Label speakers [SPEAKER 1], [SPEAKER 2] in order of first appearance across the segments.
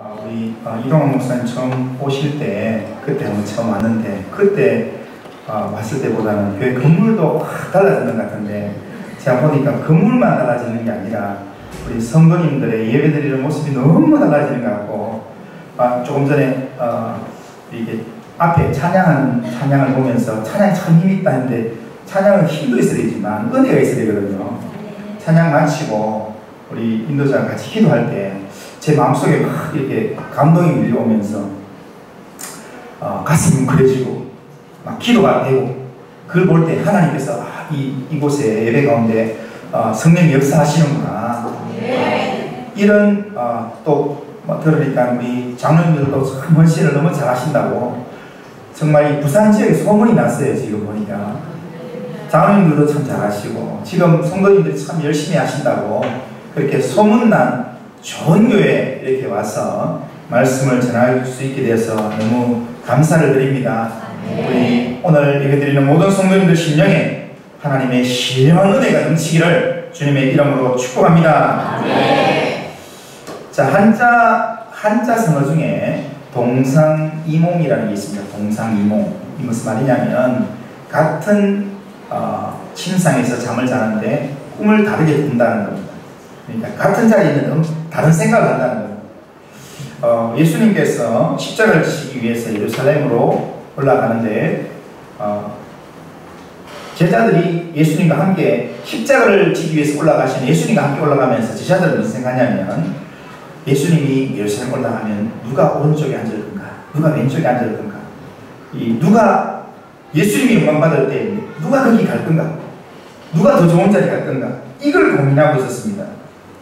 [SPEAKER 1] 우리 이동환 목사님 처음 오실 때 그때 한번 처음 왔는데 그때 왔을 때보다는 교회 건물도 확 달라지는 것 같은데 제가 보니까 건물만 달라지는 게 아니라 우리 성도님들의 예배드리는 모습이 너무 달라지는 것 같고 조금 전에 이게 앞에 찬양을 보면서 찬양이 참 힘이 있다 했는데 찬양은 힘도 있어야 되지만 은혜가 있어야 되거든요. 찬양 마치고 우리 인도자가 같이 기도할 때 제 마음속에 막 이렇게 감동이 밀려오면서 가슴이 뭉클해지고 막 기도가 되고 그걸 볼 때 하나님께서 이곳에 예배 가운데 성령이 역사하시는구나. 이런 또 들으니까 우리 장로님들도 참 헌신을 너무 잘하신다고 정말 이 부산 지역에 소문이 났어요. 지금 보니까 장로님들도 참 잘하시고 지금 성도님들이 참 열심히 하신다고 그렇게 소문난 좋은 교회에 이렇게 와서 말씀을 전할 수 있게 돼서 너무 감사를 드립니다. 우리 오늘 예배드리는 모든 성도님들 심령에 하나님의 신령한 은혜가 넘치기를 주님의 이름으로 축복합니다. 자, 한자 성어 중에 동상이몽이라는 게 있습니다. 동상이몽. 이 무슨 말이냐면 같은 침상에서 잠을 자는데 꿈을 다르게 꾼다는 겁니다. 그러니까 같은 자리에 있는 다른 생각을 한다는 겁니다. 예수님께서 십자가를 지시기 위해서 예루살렘으로 올라가는데 제자들이 예수님과 함께 십자가를 지기 위해서 올라가시는 예수님과 함께 올라가면서 제자들은 무슨 생각하냐면 예수님이 예루살렘 올라가면 누가 오른쪽에 앉을 건가? 누가 왼쪽에 앉을 건가? 누가 예수님이 영광 받을 때 누가 거기 갈 건가? 누가 더 좋은 자리 갈 건가? 이걸 고민하고 있었습니다.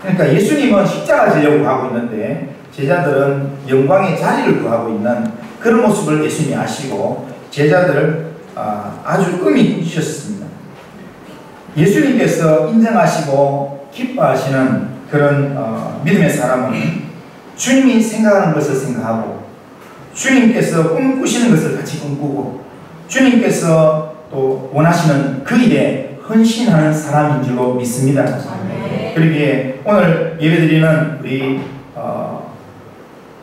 [SPEAKER 1] 그러니까 예수님은 십자가 지려고 하고 있는데 제자들은 영광의 자리를 구하고 있는 그런 모습을 예수님이 아시고 제자들을 아주 의미 주셨습니다. 예수님께서 인정하시고 기뻐하시는 그런 믿음의 사람은 주님이 생각하는 것을 생각하고 주님께서 꿈꾸시는 것을 같이 꿈꾸고 주님께서 또 원하시는 그 일에 헌신하는 사람인 줄로 믿습니다. 그러기에 오늘 예배드리는 우리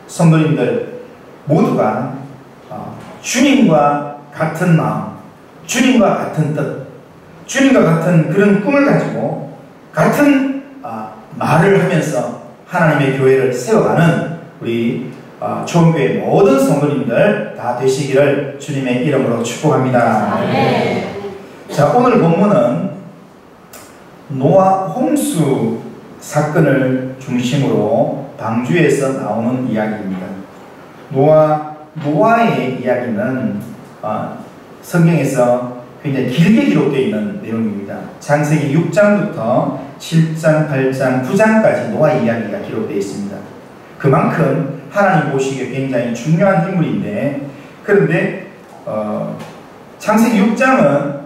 [SPEAKER 1] 성도님들 모두가 주님과 같은 마음, 주님과 같은 뜻, 주님과 같은 그런 꿈을 가지고 같은 말을 하면서 하나님의 교회를 세워가는 우리 초원교회 모든 성도님들 다 되시기를 주님의 이름으로 축복합니다. 자, 오늘 본문은 노아 홍수 사건을 중심으로 방주에서 나오는 이야기입니다. 노아의 이야기는 성경에서 굉장히 길게 기록되어 있는 내용입니다. 창세기 6장부터 7장, 8장, 9장까지 노아 이야기가 기록되어 있습니다. 그만큼 하나님 보시기에 굉장히 중요한 인물인데 그런데 창세기 6장은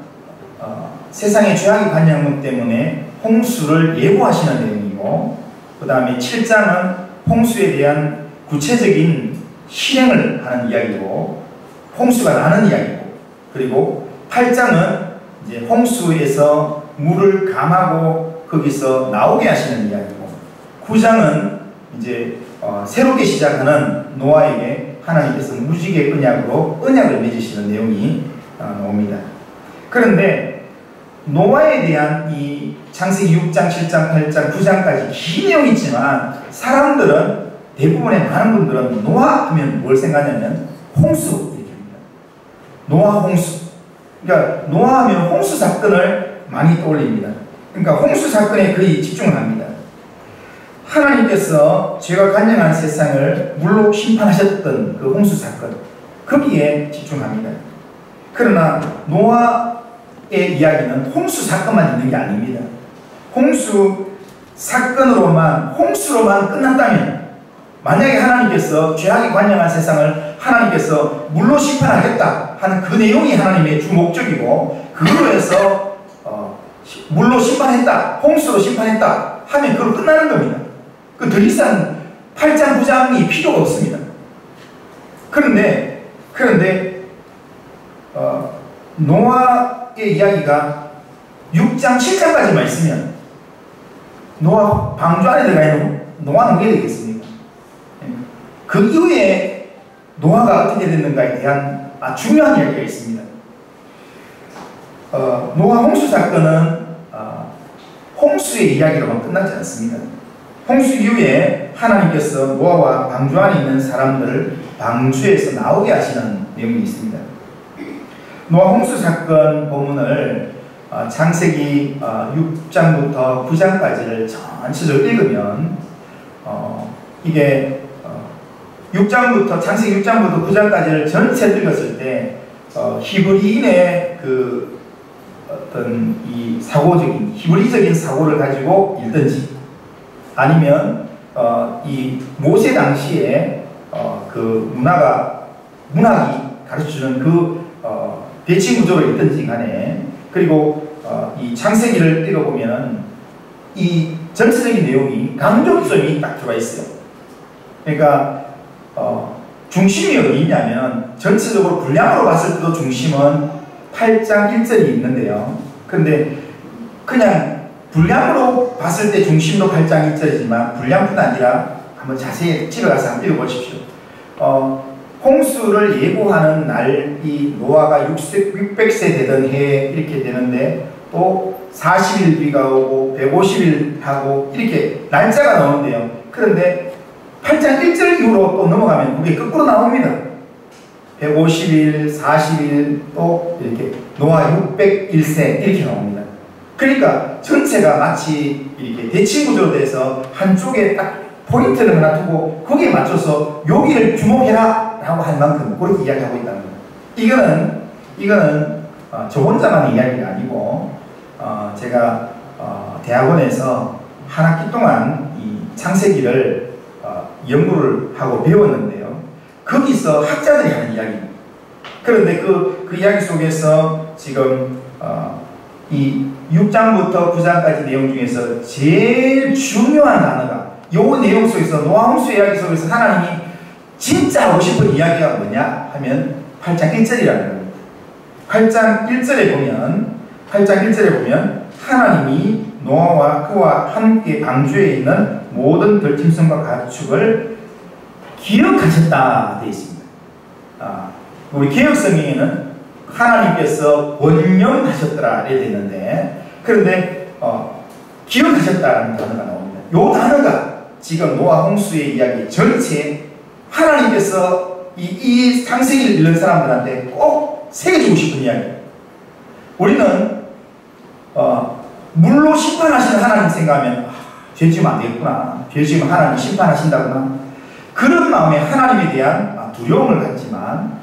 [SPEAKER 1] 세상의 죄악이 관여한 때문에 홍수를 예고하시는 내용이고 그 다음에 7장은 홍수에 대한 구체적인 실행을 하는 이야기고 홍수가 나는 이야기고 그리고 8장은 이제 홍수에서 물을 감하고 거기서 나오게 하시는 이야기고 9장은 이제 새롭게 시작하는 노아에게 하나님께서 무지개 언약으로 언약을 맺으시는 내용이 나옵니다. 그런데 노아에 대한 이 창세기 6장, 7장, 8장, 9장까지 긴 내용이 있지만 사람들은 대부분의 많은 분들은 노아 하면 뭘 생각하냐면 홍수 얘기합니다. 노아 홍수. 그러니까 노아 하면 홍수 사건을 많이 떠올립니다. 그러니까 홍수 사건에 거의 집중을 합니다. 하나님께서 죄가 관영한 세상을 물로 심판하셨던 그 홍수 사건 거기에 집중합니다. 그러나 노아의 이야기는 홍수 사건만 있는 게 아닙니다. 홍수 사건으로만 홍수로만 끝났다면 만약에 하나님께서 죄악이 관영한 세상을 하나님께서 물로 심판하겠다 하는 그 내용이 하나님의 주 목적이고 그걸로 해서 물로 심판했다 홍수로 심판했다 하면 그걸로 끝나는 겁니다. 그 더 이상 8장 9장이 필요가 없습니다. 그런데 노아의 이야기가 6장 7장까지만 있으면 노아 방주 안에 들어가 있는 노아는 어떻게 되겠습니까? 그 이후에 노아가 어떻게 됐는가에 대한 중요한 이야기가 있습니다. 노아 홍수 사건은 홍수의 이야기로만 끝나지 않습니다. 홍수 이후에 하나님께서 노아와 방주 안에 있는 사람들을 방주에서 나오게 하시는 내용이 있습니다. 노아 홍수 사건 본문을 창세기 6장부터 9장까지를 전체적으로 읽으면 이게 창세기 6장부터 9장까지를 전체를 읽었을 때 히브리인의 그 어떤 이 사고적인 히브리적인 사고를 가지고 읽든지 아니면 이 모세 당시에 그 문학이 가르쳐주는 그 대칭 구조를 읽든지 간에 그리고 이 창세기를 읽어보면 이 전체적인 내용이 강조점이 딱 들어가 있어요. 그러니까 중심이 어디 있냐면 전체적으로 분량으로 봤을 때도 중심은 8장 1절이 있는데요. 그런데 그냥 분량으로 봤을 때 중심도 8장 1절이지만 분량뿐 아니라 한번 자세히 집에 가서 한번 읽어보십시오. 홍수를 예고하는 날이 노아가 600세 되던 해에 이렇게 되는데 또 40일 비가 오고 150일 하고 이렇게 날짜가 나오는데요. 그런데 8장 1절 이후로 또 넘어가면 그게 거꾸로 나옵니다. 150일, 40일 또 이렇게 노아 601세 이렇게 나옵니다. 그러니까 전체가 마치 이렇게 대칭구조로 돼서 한쪽에 딱 포인트를 하나 두고 거기에 맞춰서 여기를 주목해라 라고 할 만큼 그렇게 이야기하고 있다는 거예요. 이거는 저 혼자만의 이야기가 아니고 제가 대학원에서 한 학기 동안 이 창세기를 연구를 하고 배웠는데요. 거기서 학자들이 하는 이야기입니다. 그런데 그 이야기 속에서 지금 이 6장부터 9장까지 내용 중에서 제일 중요한 단어가 요 내용 속에서 노아 홍수 이야기 속에서 하나님이 진짜 하고 싶은 이야기가 뭐냐 하면 8장 1절이라는 겁니다. 8장 1절에 보면 하나님이 노아와 그와 함께 방주에 있는 모든 들짐승과 가축을 기억하셨다 되어 있습니다. 우리 개역성경에는 하나님께서 원념하셨더라 이렇게 되어 있는데 그런데 기억하셨다는 단어가 나옵니다. 이 단어가 지금 노아 홍수의 이야기 전체에 하나님께서 이 창세기를 읽는 사람들한테 꼭 새겨주고 싶은 이야기. 우리는 물로 심판하시는 하나님 생각하면 죄 지으면 안 되겠구나. 죄 지으면 하나님 심판하신다구나. 그런 마음에 하나님에 대한 두려움을 갖지만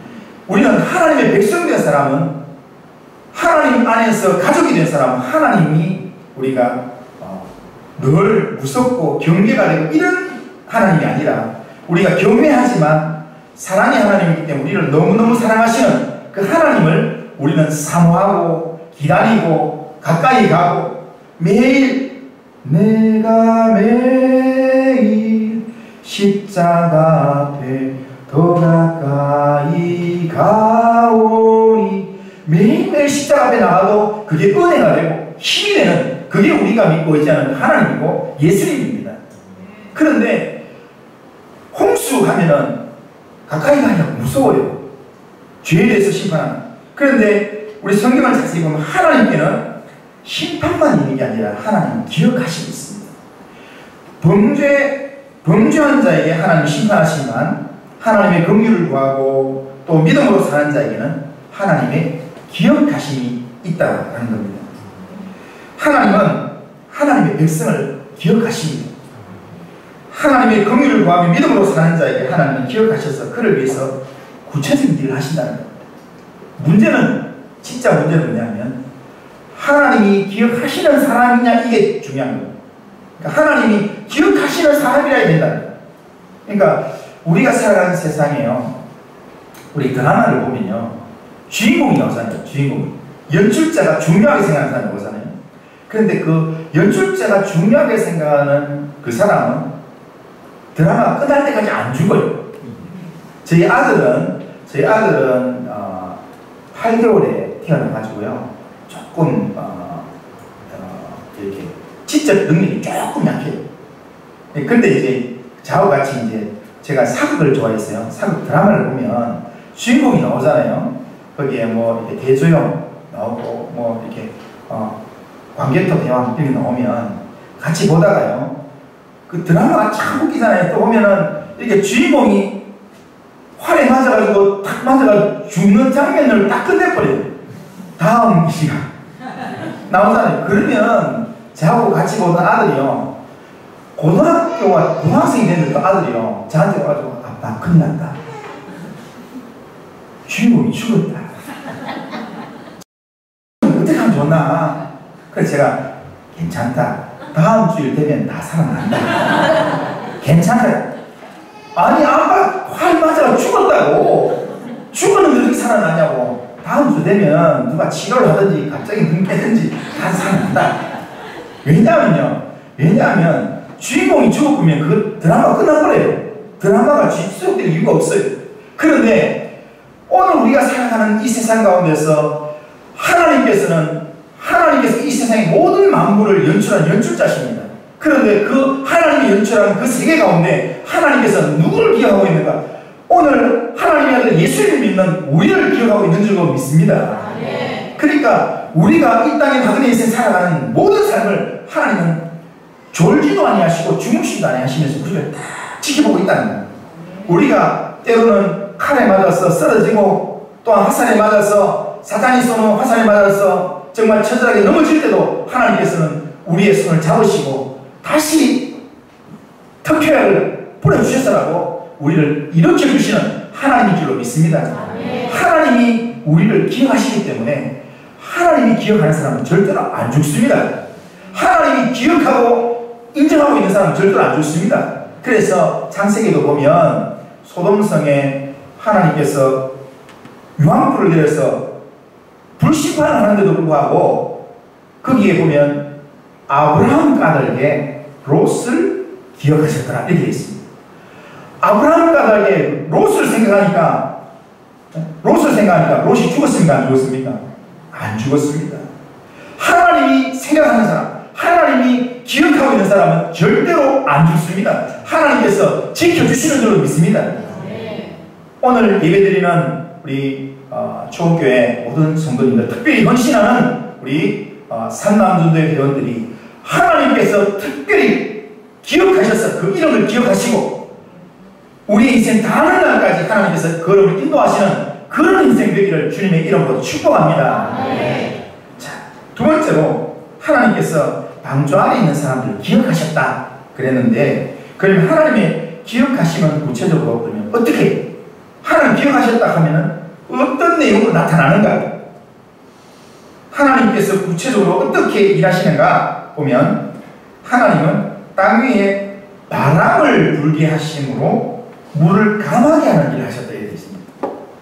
[SPEAKER 1] 우리는 하나님의 백성 된 사람은 하나님 안에서 가족이 된 사람은 하나님이 우리가 늘 무섭고 경계가 되고 이런 하나님이 아니라 우리가 경외하지만 사랑의 하나님이기 때문에 우리를 너무너무 사랑하시는 그 하나님을 우리는 사모하고 기다리고 가까이 가고 매일 내가 매일 십자가 앞에 더 가까이 가오니 매일매일 십자가 앞에 나가도 그게 은혜가 되고 힘이 되는 그게 우리가 믿고 있지 않은 하나님이고 예수님입니다. 그런데 홍수 하면은 가까이 가기가 무서워요. 죄에 대해서 심판하는. 그런데 우리 성경을 자세히 보면 하나님께는 심판만 있는 게 아니라 하나님은 기억하시고 있습니다. 범죄한 자에게 하나님이 심판하시지만 하나님의 긍휼을 구하고 또 믿음으로 사는 자에게는 하나님의 기억하심이 있다는 겁니다. 하나님은 하나님의 백성을 기억하십니다. 하나님의 긍휼을 구하며 믿음으로 사는 자에게 하나님은 기억하셔서 그를 위해서 구체적인 일을 하신다는 겁니다. 진짜 문제는 뭐냐면 하나님이 기억하시는 사람이냐 이게 중요한 거예요. 그러니까 하나님이 기억하시는 사람이라 해야 된다는 거예요. 그러니까 우리가 살아가는 세상에요. 우리 드라마를 보면요. 주인공이 나오잖아요. 주인공이. 연출자가 중요하게 생각하는 사람이 나오잖아요. 그런데 그 연출자가 중요하게 생각하는 그 사람은 드라마 끝날 때까지 안 죽어요. 저희 아들은 8개월에 태어나가지고요. 조금 이렇게 지적 능력이 조금 약해요. 근데 이제 저하고 같이 이제 제가 사극을 좋아했어요. 사극 드라마를 보면 주인공이 나오잖아요. 거기에 뭐 이렇게 대조영 나오고 뭐 이렇게 광개토 대왕 이렇게 나오면 같이 보다가요. 그 드라마가 참 웃기잖아요. 또 보면은 이렇게 주인공이 활에 맞아가지고 탁 맞아가지고 죽는 장면을 딱 끝내버려요. 다음 시간 나오잖아요. 그러면 저하고 같이 보던 아들이요. 고등학교와 고등학생이 됐는데 그 아들이요. 저한테 와가지고 아빠 큰일 났다. 주인공이 죽었다. 어떻게 하면 좋나? 그래서 제가 괜찮다. 다음 주일 되면 다 살아난다. 괜찮다. 아니 아빠 활 맞아가 죽었다고. 죽었는데 어떻게 살아나냐고. 다음 주 되면 누가 치료를 하든지 갑자기 눈 깨든지 다 살아난다. 왜냐하면 주인공이 죽었으면 그 드라마가 끝나버려요. 드라마가 지속될 이유가 없어요. 그런데 오늘 우리가 살아가는 이 세상 가운데서 하나님께서 이 세상의 모든 만물을 연출한 연출자십니다. 그런데 그 하나님이 연출한 그 세계 가운데 하나님께서 누구를 기억하고 있는가? 오늘 하나님의 아들 예수를 믿는 우리를 기억하고 있는 줄 믿습니다. 그러니까 우리가 이 땅에 나그네 인생 살아가는 모든 삶을 하나님은 졸지도 아니하시고 주무시지도 아니하시면서 우리를 다 지켜보고 있다는 거예요. 우리가 때로는 칼에 맞아서 쓰러지고 또한 화살에 맞아서 사탄이 쏘는 화살에 맞아서 정말 처절하게 넘어질 때도 하나님께서는 우리의 손을 잡으시고 다시 터키를 뿌려주셔서라고 우리를 일으켜주시는 하나님인 줄로 믿습니다. 하나님이 우리를 기억하시기 때문에 하나님이 기억하는 사람은 절대로 안 죽습니다. 하나님이 기억하고 인정하고 있는 사람은 절대로 안 죽습니다. 그래서 창세기도 보면 소돔성에 하나님께서 유황불을 내려서 불심판을 하는데도 불구하고 거기에 보면 아브라함 까닭에 롯을 기억하셨더라 이렇게 되어 있습니다. 아브라함 까닭에 롯을 생각하니까 롯이 죽었습니까? 안 죽었습니까? 안 죽었습니다. 하나님이 생각하는 사람, 하나님이 기억하고 있는 사람은 절대로 안 죽습니다. 하나님께서 지켜주시는 줄로 믿습니다. 오늘 예배드리는 우리 초원교회 모든 성도님들, 특별히 헌신하는 우리 삼남전도회 회원들이 하나님께서 특별히 기억하셔서 그 이름을 기억하시고 우리 인생 다하는 날까지 하나님께서 걸음을 인도하시는 그런 인생 되기를 주님의 이름으로 축복합니다. 자, 두 번째로 하나님께서 방주 안에 있는 사람들을 기억하셨다 그랬는데, 그러면 하나님의 기억하시면 구체적으로 그러면 어떻게 하나님 기억하셨다 하면은 어떤 내용으로 나타나는가? 하나님께서 구체적으로 어떻게 일하시는가 보면 하나님은 땅 위에 바람을 불게 하심으로 물을 감하게 하는 일을 하셨다 이렇게 있습니다.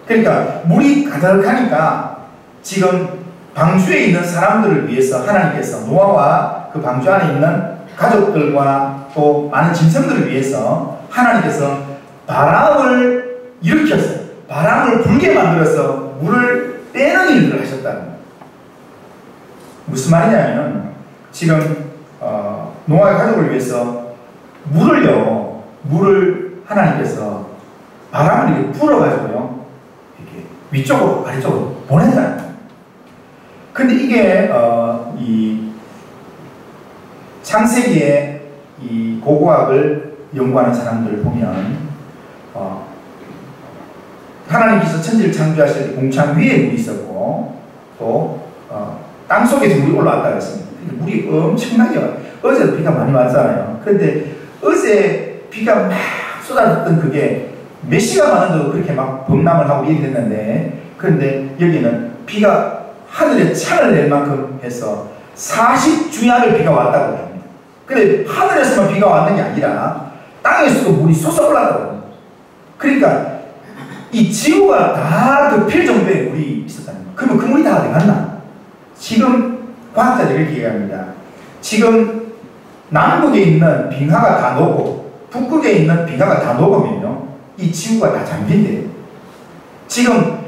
[SPEAKER 1] 그러니까 물이 가득하니까 지금 방주에 있는 사람들을 위해서 하나님께서 노아와 그 방주 안에 있는 가족들과 또 많은 짐승들을 위해서 하나님께서 바람을 일으켰어요. 바람을 불게 만들어서 물을 빼는 일을 하셨다는 거예요. 무슨 말이냐면 지금 노아의 가족을 위해서 물을 하나님께서 바람을 이렇게 불어가지고요 이렇게 위쪽으로 아래쪽으로 보낸다는 거예요. 근데 이게 이 창세기에 이 고고학을 연구하는 사람들을 보면 하나님께서 천지를 창조하실 때 공창 위에 물이 있었고 또 땅속에서 물이 올라왔다고 했습니다. 물이 엄청나게 어제도 비가 많이 왔잖아요. 그런데 어제 비가 막 쏟아졌던 그게 몇 시간 많은데도 그렇게 막 범람을 하고 이렇게 됐는데, 그런데 여기는 비가 하늘에 창을 낼 만큼 해서 40주야를 비가 왔다고 합니다. 근데 하늘에서만 비가 왔는 게 아니라 땅에서도 물이 솟아올랐다고 합니다. 그러니까 이 지구가 다 덮일 정도의 물이 있었다는 거예요. 그러면 그 물이 다 어디 갔나? 지금 과학자들이 이렇게 얘기합니다. 지금 남북에 있는 빙하가 다 녹고 북극에 있는 빙하가 다 녹으면요 이 지구가 다 잠긴대요. 지금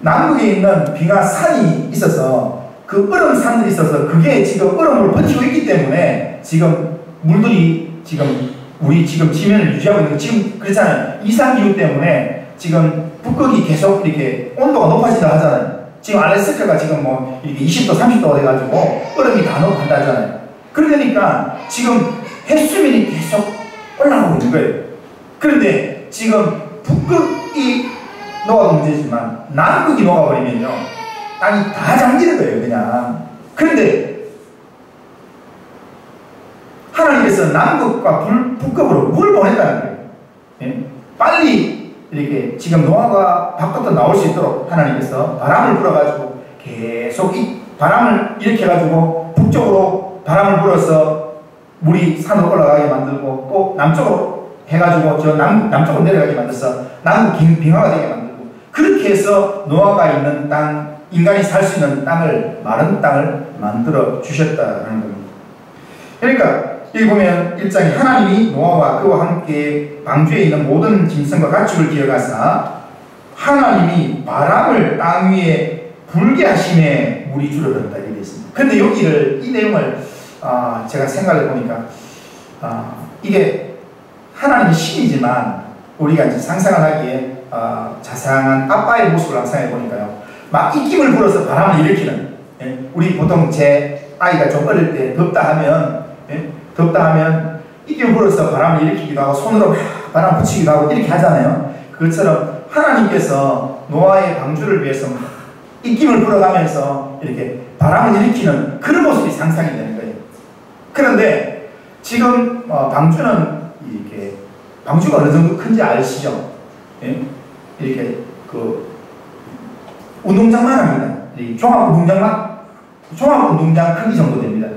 [SPEAKER 1] 남극에 있는 빙하 산이 있어서 그 얼음 산들이 있어서 그게 지금 얼음을 버티고 있기 때문에 지금 물들이 지금 우리 지금 지면을 유지하고 있는 거 지금 그렇잖아요. 이상기후 때문에 지금 북극이 계속 이렇게 온도가 높아진다 하잖아요. 지금 알래스카가 지금 뭐 이렇게 20도, 30도가 돼가지고 얼음이 다 녹아간다 하잖아요. 그러니까 지금 해수면이 계속 올라가고 있는 거예요. 그런데 지금 북극이 녹아도 문제지만 남극이 녹아버리면요, 땅이 다 잠기는 거예요, 그냥. 그런데 하나님께서 남극과 북극으로 물을 보냈다는 거예요. 예? 빨리 이렇게 지금 노아가 밖으로 나올 수 있도록 하나님께서 바람을 불어가지고 계속 이 바람을 일으켜가지고 북쪽으로 바람을 불어서 물이 산으로 올라가게 만들고 또 남쪽으로 해가지고 저 남쪽으로 내려가게 만들어서 남극 빙하가 되게 만들고, 그렇게 해서 노아가 있는 땅, 인간이 살 수 있는 땅을, 마른 땅을 만들어 주셨다는 겁니다. 그러니까 여기 보면 1장에 하나님이 노아와 그와 함께 방주에 있는 모든 짐승과 가축을 기어가사 하나님이 바람을 땅 위에 불게 하심에 물이 줄어든다 이렇게 되어 있습니다. 그런데 여기를, 이 내용을 제가 생각해 보니까 이게 하나님이 신이지만 우리가 이제 상상을 하기에 자상한 아빠의 모습을 상상해 보니까요, 막 입김을 불어서 바람을 일으키는, 예? 우리 보통 제 아이가 좀 어릴 때 덥다 하면, 예? 덥다 하면 입김을 불어서 바람을 일으키기도 하고 손으로 바람 붙이기도 하고 이렇게 하잖아요. 그것처럼 하나님께서 노아의 방주를 위해서 막 입김을 불어가면서 이렇게 바람을 일으키는 그런 모습이 상상이 되는 거예요. 그런데 지금 방주는 이렇게, 방주가 어느 정도 큰지 아시죠? 예? 이렇게 그 운동장만 합니다. 종합운동장 크기 정도 됩니다.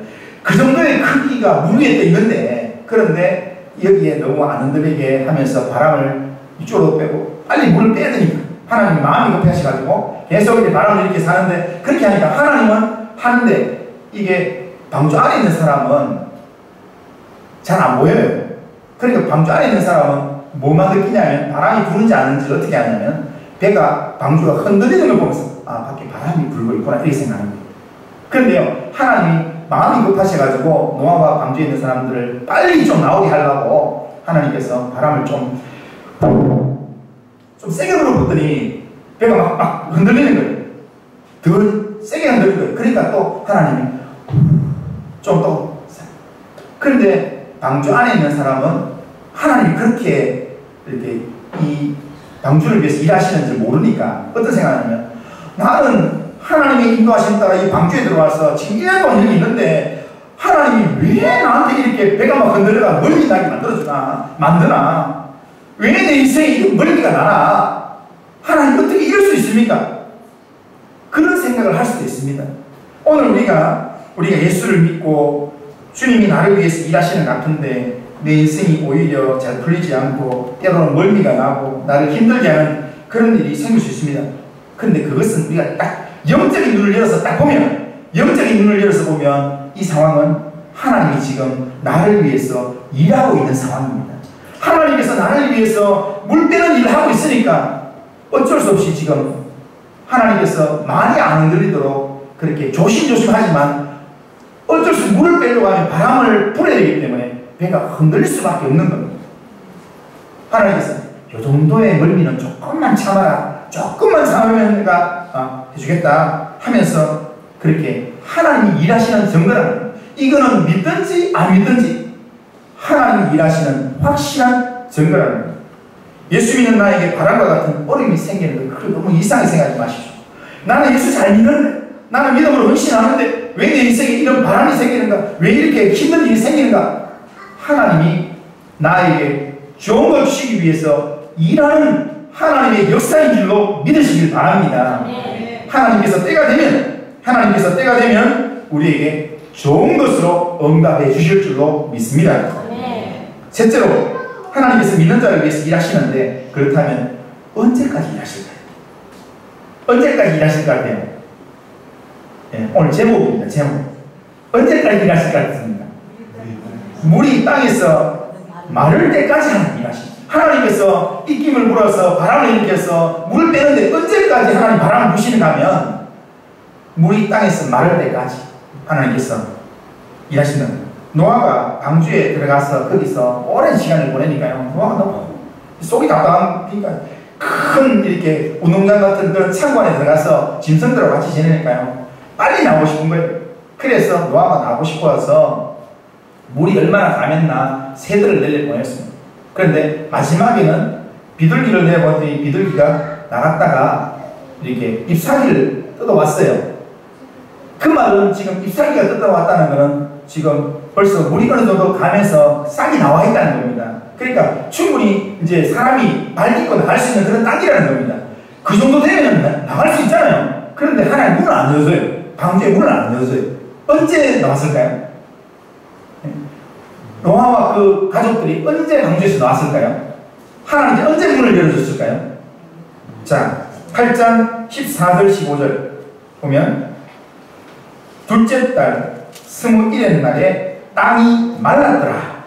[SPEAKER 1] 그 정도의 크기가 물 위에 떠 있는데, 그런데 여기에 너무 안 흔들리게 하면서 바람을 이쪽으로 빼고 빨리 물을 빼야 되니까 하나님이 마음이 급하셔가지고 계속 이렇게 바람을 이렇게 사는데, 그렇게 하니까 하나님은 하는데 이게 방주 안에 있는 사람은 잘 안 보여요. 그러니까 방주 안에 있는 사람은 뭐만 느끼냐면 바람이 부는지 아는지 어떻게 하냐면 배가, 방주가 흔들리는 걸 보면서 밖에 바람이 불고 있구나 이렇게 생각하는 거예요. 그런데요, 하나님이 마음이 급하셔가지고 노아와 방주에 있는 사람들을 빨리 좀 나오게 하려고 하나님께서 바람을 좀 세게 불어봤더니 배가 막 흔들리는 거예요. 더 세게 흔들리는 거예요. 그러니까 또 하나님이 좀 더, 그런데 방주 안에 있는 사람은 하나님이 그렇게 이렇게 이 방주를 위해서 일하시는지 모르니까 어떤 생각하냐면, 나는 하나님의 인도하심 따라 이 방주에 들어와서 지금 1년 동안 여기 있는데 하나님이 왜 나한테 이렇게 배가 막 흔들려가 멀미 나게 만드나? 왜 내 인생에 멀미가 나나? 하나님 어떻게 이럴 수 있습니까? 그런 생각을 할 수도 있습니다. 오늘 우리가 예수를 믿고 주님이 나를 위해서 일하시는 것 같은데 내 인생이 오히려 잘 풀리지 않고 때로는 멀미가 나고 나를 힘들게 하는 그런 일이 생길 수 있습니다. 그런데 그것은 우리가 딱 영적인 눈을 열어서 딱 보면, 영적인 눈을 열어서 보면 이 상황은 하나님이 지금 나를 위해서 일하고 있는 상황입니다. 하나님께서 나를 위해서 물 빼는 일을 하고 있으니까 어쩔 수 없이 지금 하나님께서 많이 안 흔들리도록 그렇게 조심조심하지만 어쩔 수 없이 물을 빼려고 하면 바람을 불어야 되기 때문에 배가 흔들릴 수밖에 없는 겁니다. 하나님께서 이 정도의 멀미는 조금만 참아라, 조금만 참으면 내가 해주겠다 하면서 그렇게 하나님이 일하시는 증거라는 거예요. 이거는 믿든지 안 믿든지 하나님이 일하시는 확실한 증거라는 거예요. 예수 믿는 나에게 바람과 같은 어려움이 생기는 거, 너무 이상하게 생각하지 마십시오. 나는 예수 잘 믿는데, 나는 믿음으로 헌신하는데 왜 내 인생에 이런 바람이 생기는가? 왜 이렇게 힘든 일이 생기는가? 하나님이 나에게 좋은 걸 주시기 위해서 일하는 하나님의 역사인 줄로 믿으시길 바랍니다. 하나님께서 때가 되면 우리에게 좋은 것으로 응답해 주실 줄로 믿습니다. 셋째로, 하나님께서 믿는 자를 위해서 일하시는데 그렇다면 언제까지 일하실까요? 언제까지 일하실 것 같아요? 오늘 제목입니다. 제목. 언제까지 일하실 것 같습니다? 물이 땅에서 마를 때까지 하나님 일하십니다. 하나님께서 입김을 불어서 바람을 일으켜서 물을 빼는데 언제까지 하나님 바람을 부시는가 하면 물이 땅에서 마를 때까지 하나님께서 일하신다는 거예요. 노아가 방주에 들어가서 거기서 오랜 시간을 보내니까요. 노아가 너무 속이 답답하니까 큰 이렇게 운동장 같은 그런 창고 안에 들어가서 짐승들하고 같이 지내니까요. 빨리 나오고 싶은 거예요. 그래서 노아가 나오고 싶어서 물이 얼마나 가면나 새들을 내려보냈습니다. 그런데 마지막에는 비둘기를 내보더니 비둘기가 나갔다가 이렇게 잎사귀를 뜯어왔어요. 그 말은 지금 잎사귀가 뜯어왔다는 것은 지금 벌써 물이 어느 정도 가면서 싹이 나와 있다는 겁니다. 그러니까 충분히 이제 사람이 발 딛고 나갈 수 있는 그런 땅이라는 겁니다. 그 정도 되면 나갈 수 있잖아요. 그런데 하나님 문을 안 열어줘요. 방주에 문을 안 열어줘요. 언제 나왔을까요? 노아와 그 가족들이 언제 방주에서 나왔을까요? 하나님이 언제 문을 열어줬을까요? 자, 8장 14절 15절 보면 둘째 달 21일 날에 땅이 말랐더라.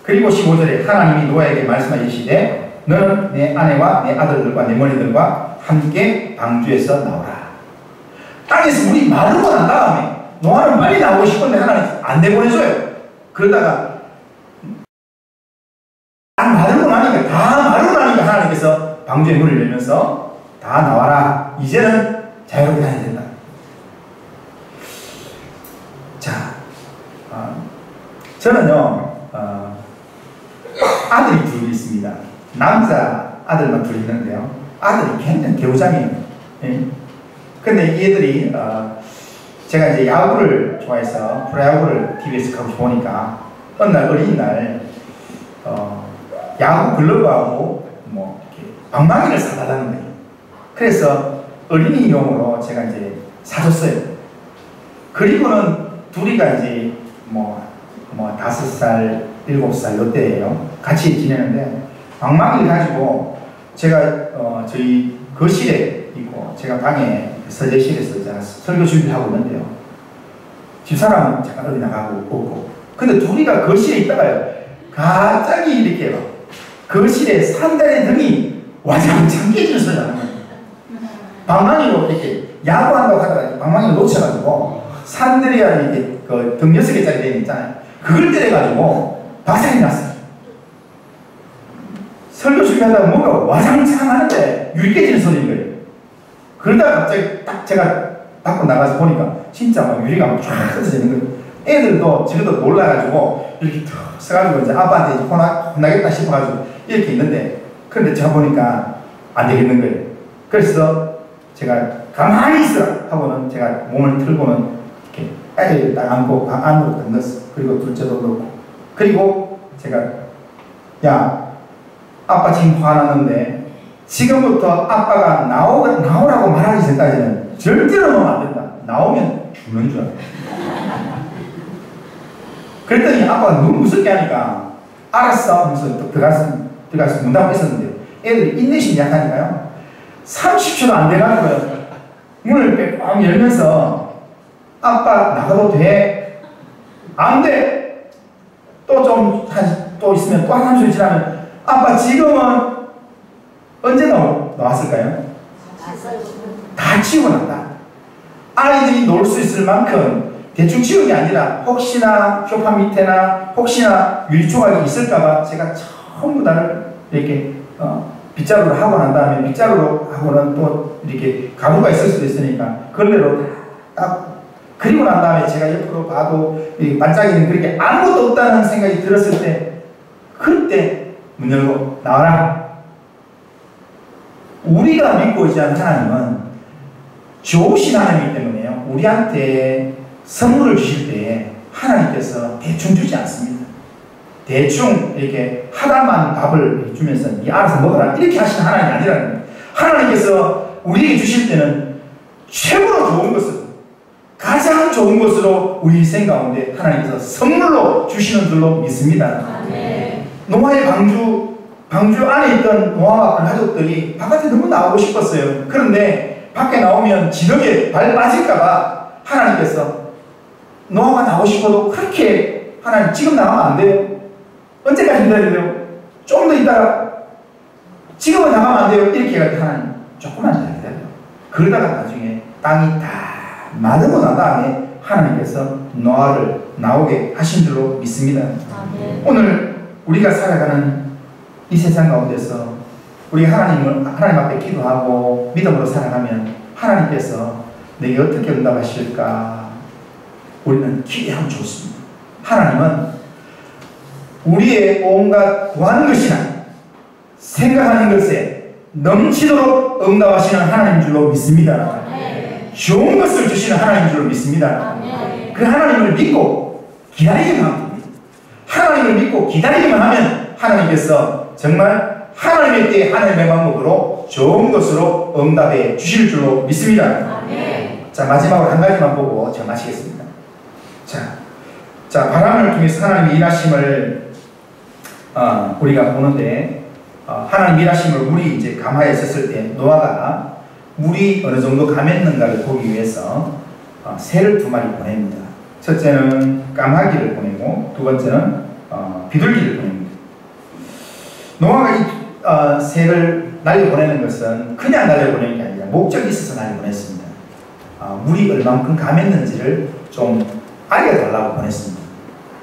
[SPEAKER 1] 그리고 15절에 하나님이 노아에게 말씀하시되 너는 내 아내와 내 아들들과 내 머리들과 함께 방주에서 나오라. 땅에서 물이 마르고 난 다음에 노아는 빨리 나오고 싶은데 하나님 안 내보내줘요. 그러다가 다 마르고 나니까 하나님께서 방주의 문을 열면서 다 나와라. 이제는 자유롭게 다녀야 된다. 자, 저는요 아들이 둘이 있습니다. 남자 아들만 둘이 있는데요. 아들이 굉장히 개우장이에요. 예? 근데 이 애들이 제가 이제 야구를 좋아해서 프로야구를 TV에서 가서 보니까 어느 날 어린이날 야구 글러브하고 뭐 이렇게 방망이를 사달라는 거예요. 그래서 어린이용으로 제가 이제 사줬어요. 그리고는 둘이가 이제 뭐 5살, 7살 이때예요. 같이 지내는데 방망이를 가지고 제가 저희 거실에 있고 제가 방에 서재실에서 제가 설교 준비를 하고 있는데요. 집사람은 잠깐 어디 나가고 없고 근데 둘이가 거실에 있다가요 갑자기 이렇게 막 거실에 산단의 등이 와장창 깨지는 소리가 나는 거예요. 방망이로 이렇게 야구한다고 하다가 방망이를 놓쳐가지고 산들이야 이렇게 그 등 6개짜리 된 있잖아요. 그걸 때려가지고 박살이 났어요. 설교 준비하다가 뭔가 와장창 하는데 유리 깨지는 소리인 거예요. 그러다가 갑자기 딱 제가 밖으로 나가서 보니까 진짜 막 유리가 막 쫙 흩어지는 거예요. 애들도 저도 놀라가지고 이렇게 툭 서가지고 이제 아빠한테 이제 혼나겠다 싶어가지고 이렇게 있는데 그런데 제가 보니까 안 되겠는 거예요. 그래서 제가 가만히 있으라 하고는 제가 몸을 틀고는 이렇게 애를 딱 안고 안으로 딱 넣었어. 그리고 둘째도 넣고 그리고 제가 야 아빠 지금 화났는데 지금부터 아빠가 나오라고 말하기 전까지는 절대로 넣으면 안 된다. 나오면 죽는 줄 알아. 그랬더니 아빠가 너무 무섭게 하니까 알았어 하면서 또 들어가서 문 닫고 있었는데 애들이 인내심이 약하니까요 30초도 안 돼가지고요 문을 빡 열면서 아빠 나가도 돼? 안 돼! 또 있으면 또 한 소리 지나면 아빠 지금은 언제 나왔을까요? 다 치우고 난다. 아이들이 놀 수 있을 만큼 대충 치운 게 아니라 혹시나 소파 밑에나 혹시나 유리조각이 있을까봐 제가 전부 다를 이렇게 빗자루로 하고 난 다음에 빗자루로 하고는 또 이렇게 가루가 있을 수도 있으니까 걸레로 딱 그리고 난 다음에 제가 옆으로 봐도 반짝이는 그렇게 아무것도 없다는 생각이 들었을 때 그때 문 열고 나와라. 우리가 믿고 있지 않는 하나님은 좋으신 하나님이기 때문에요. 우리한테 선물을 주실 때 하나님께서 대충 주지 않습니다. 대충 이렇게 하나만 밥을 주면서 네 알아서 먹어라 이렇게 하시는 하나님이 아니라는 거예요. 하나님께서 우리에게 주실 때는 최고로 좋은 것을 가장 좋은 것으로 우리 인생 가운데 하나님께서 선물로 주시는 줄로 믿습니다. 노아의 방주 안에 있던 노아와 그 가족들이 바깥에 너무 나오고 싶었어요. 그런데 밖에 나오면 진흙에 발 빠질까봐 하나님께서 노아가 나오고 싶어도 그렇게 하나님 지금 나가면 안 돼요. 언제까지 기다려야 돼요? 좀 더 있다가 지금은 나가면 안 돼요. 이렇게 해가지고 하나님 조금만 더 기다려요. 그러다가 나중에 땅이 다 마르고 난 다음에 하나님께서 노아를 나오게 하신 줄로 믿습니다.
[SPEAKER 2] 아멘.
[SPEAKER 1] 오늘 우리가 살아가는 이 세상 가운데서 우리 하나님 앞에 기도하고 믿음으로 살아가면 하나님께서 내게 어떻게 응답하실까 우리는 기대하면 좋습니다. 하나님은 우리의 온갖 구하는 것이나 생각하는 것에 넘치도록 응답하시는 하나님인 줄로 믿습니다.
[SPEAKER 2] 아멘.
[SPEAKER 1] 좋은 것을 주시는 하나님인 줄로 믿습니다.
[SPEAKER 2] 아멘.
[SPEAKER 1] 그 하나님을 믿고 기다리기만 합니다. 하나님을 믿고 기다리기만 하면 하나님께서 정말 하나님의 때에 하나님의 방법으로 좋은 것으로 응답해 주실 줄로 믿습니다.
[SPEAKER 2] 아멘.
[SPEAKER 1] 자, 마지막으로 한 가지만 보고 제가 마치겠습니다. 자, 바람을 통해서 하나님의 일하심을 우리가 보는데 하나님 일하심을 물이 이제 감하에 있었을 때 노아가 물이 어느 정도 감했는가를 보기 위해서 새를 2마리 보냅니다. 첫째는 까마귀를 보내고 두 번째는 비둘기를 보냅니다. 노아가 이 새를 날려보내는 것은 그냥 날려보내는 게 아니라 목적이 있어서 날려보냈습니다. 물이 얼만큼 감했는지를 좀 알려달라고 보냈습니다.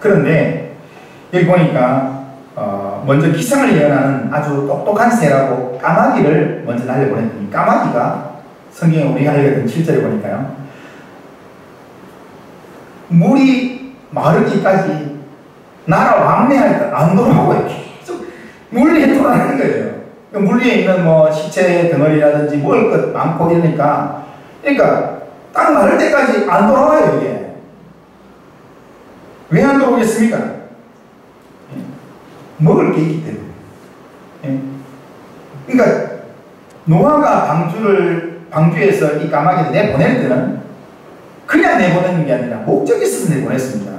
[SPEAKER 1] 그런데 여기 보니까 먼저 기상을 예언하는 아주 똑똑한 새라고 까마귀를 먼저 날려보냈더니 까마귀가 성경에 우리가 알려던 7절에 보니까요, 물이 마르기까지 나라 왕래할 때 안 돌아오고 계속 물 위에 돌아가는 거예요. 물 위에 있는 뭐 시체 덩어리라든지 먹을 것 많고 이러니까, 그러니까 딱 마를 때까지 안 돌아와요. 이게 왜 안 돌아오겠습니까? 먹을 게 있기 때문에. 그러니까 노아가 방주에서 이 까마귀를 내보낼 때는 그냥 내보내는 게 아니라 목적이 있어서 내보냈습니다.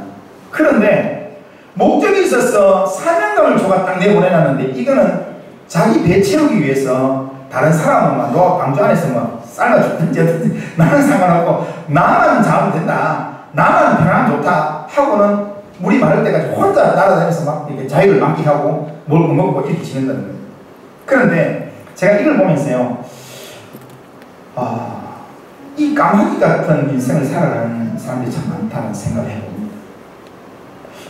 [SPEAKER 1] 그런데 목적이 있어서 사명감을 줘가 딱 내보내놨는데, 이거는 자기 배 채우기 위해서 다른 사람은 막 노아 방주 안에서 막 삶아 죽든지 어든지 나는 상관없고 나만 잘하면 된다, 나만 편하면 좋다 하고는 물이 마를 때까지 혼자 날아다니면서 막 이렇게 자유를 만끽하고 먹을 거 먹고 이렇게 지낸다는 거예요. 그런데 제가 이걸 보면서요, 이 까마귀 같은 인생을 살아가는 사람들이 참 많다는 생각을 해봅니다.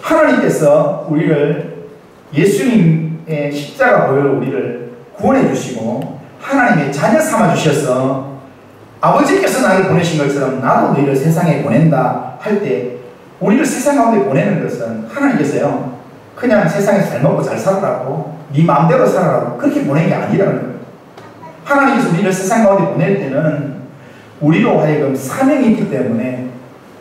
[SPEAKER 1] 하나님께서 우리를 예수님의 십자가 보혈로 우리를 구원해 주시고 하나님의 자녀 삼아 주셔서 아버지께서 나를 보내신 것처럼 나도 너희를 세상에 보낸다 할 때, 우리를 세상 가운데 보내는 것은 하나님께서요 그냥 세상에서 잘 먹고 잘 살아라고 네 마음대로 살아라고 그렇게 보낸 게 아니라는 거예요. 하나님께서 우리를 세상 가운데 보낼 때는 우리로 하여금 사명이 있기 때문에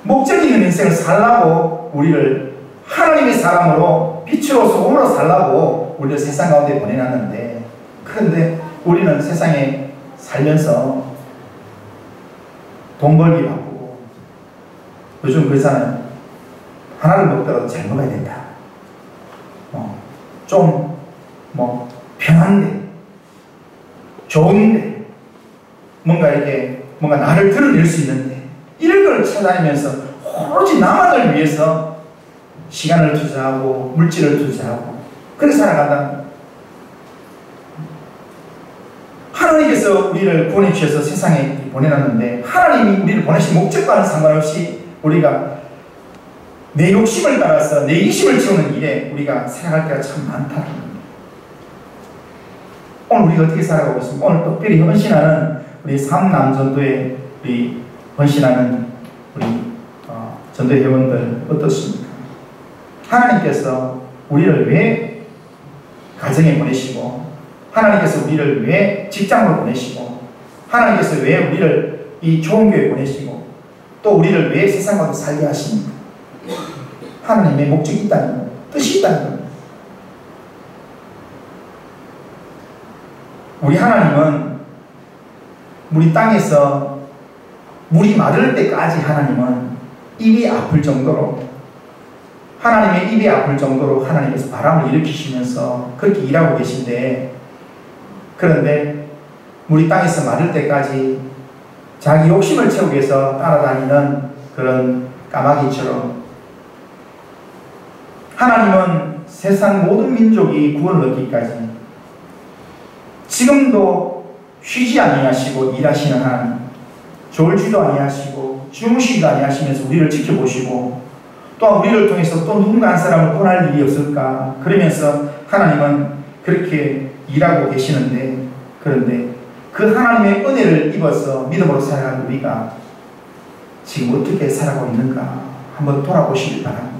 [SPEAKER 1] 목적이 있는 인생을 살라고 우리를 하나님의 사람으로 빛으로 소금으로 살라고 우리를 세상 가운데 보내놨는데, 그런데 우리는 세상에 살면서 돈 벌기 바쁘고, 요즘 그러잖아요. 하나를 먹더라도 잘 먹어야 된다. 좀 편한데, 좋은데, 뭔가 나를 드러낼 수 있는데, 이런 걸 찾아다니면서 오로지 나만을 위해서 시간을 투자하고 물질을 투자하고 그렇게 살아간다. 하나님께서 우리를 구원해 주셔서 세상에 보내놨는데, 하나님이 우리를 보내신 목적과는 상관없이 우리가 내 욕심을 따라서 내 이심을 채우는 일에 우리가 살아갈 때가 참 많다는 겁니다. 오늘 우리가 어떻게 살아가고 있습니까? 오늘 특별히 헌신하는 우리 삼남전도에 우리 헌신하는 우리 전도 회원들 어떻습니까? 하나님께서 우리를 왜 가정에 보내시고, 하나님께서 우리를 왜 직장으로 보내시고, 하나님께서 왜 우리를 이 좋은 교회에 보내시고, 또 우리를 왜 세상 가운데 살게 하십니까? 하나님의 목적이 있다는 것, 뜻이 있다는 것. 우리 하나님은 우리 땅에서 물이 마를 때까지 하나님은 입이 아플 정도로, 하나님의 입이 아플 정도로 하나님께서 바람을 일으키시면서 그렇게 일하고 계신데, 그런데 물이 땅에서 마를 때까지 자기 욕심을 채우기 위해서 따라다니는 그런 까마귀처럼 하나님은 세상 모든 민족이 구원을 얻기까지 지금도 쉬지 아니하시고 일하시는 하나님, 졸지도 아니하시고 주무시기도 아니하시면서 우리를 지켜보시고 또한 우리를 통해서 또 누군가 한 사람을 구원할 일이 없을까 그러면서 하나님은 그렇게 일하고 계시는데, 그런데 그 하나님의 은혜를 입어서 믿음으로 살아가는 우리가 지금 어떻게 살아가고 있는가 한번 돌아보시길 바랍니다.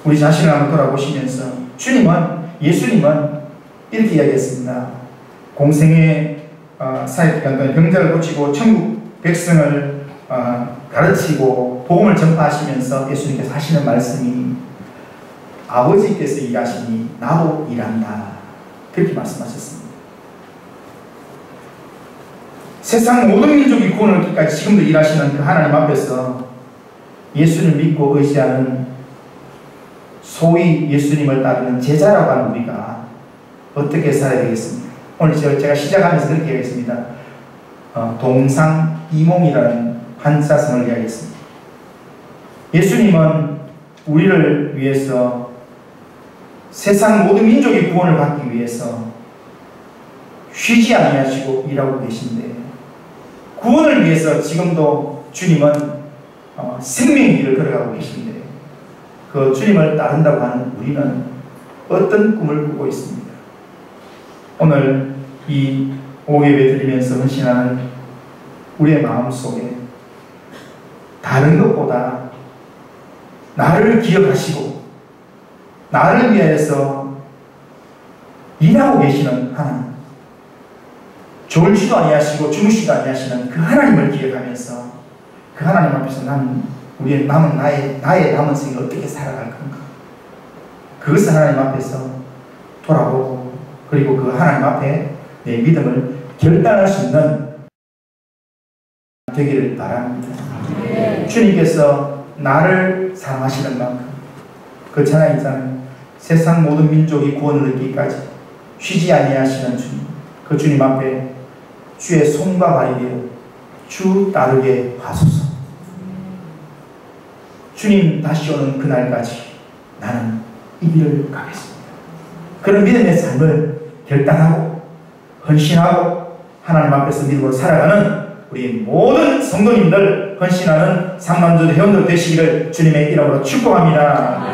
[SPEAKER 1] 우리 자신을 한번 돌아보시면서 예수님은 이렇게 이야기했습니다. 공생의 사역기간 동안 병자를 고치고 천국 백성을 가르치고 복음을 전파하시면서 예수님께서 하시는 말씀이 아버지께서 일하시니 나도 일한다, 그렇게 말씀하셨습니다. 세상 모든 민족이 구원을 얻기까지 지금도 일하시는 그 하나님 앞에서 예수를 믿고 의지하는 소위 예수님을 따르는 제자라고 하는 우리가 어떻게 살아야 되겠습니까? 오늘 제가 시작하면서 그렇게 얘기했습니다. 동상이몽이라는 한자성을 이야기했습니다. 예수님은 우리를 위해서 세상 모든 민족의 구원을 받기 위해서 쉬지 아니하시고 일하고 계신데, 구원을 위해서 지금도 주님은 생명의 길을 걸어가고 계신데, 그 주님을 따른다고 하는 우리는 어떤 꿈을 꾸고 있습니다. 오늘 이 오후 예배 드리면서 헌신하는 우리의 마음속에 다른 것보다 나를 기억하시고 나를 위해서 일하고 계시는 하나님, 졸지도 아니하시고 주무시도 아니하시는 그 하나님을 기억하면서 그 하나님 앞에서 우리의 남은 나의 남은 생을 어떻게 살아갈 건가, 그것을 하나님 앞에서 돌아보고, 그리고 그 하나님 앞에 내 믿음을 결단할 수 있는 되기를 바랍니다. 네. 주님께서 나를 사랑하시는 만큼 그 찬양 있잖아요. 세상 모든 민족이 구원을 얻기까지 쉬지 아니하시는 주님, 그 주님 앞에 주의 손과 발이 되어 주 따르게 하소서. 주님 다시 오는 그날까지 나는 이 길을 가겠습니다. 그런 믿음의 삶을 결단하고 헌신하고 하나님 앞에서 믿음으로 살아가는 우리 모든 성도님들, 헌신하는 3만주 회원들 되시기를 주님의 이름으로 축복합니다.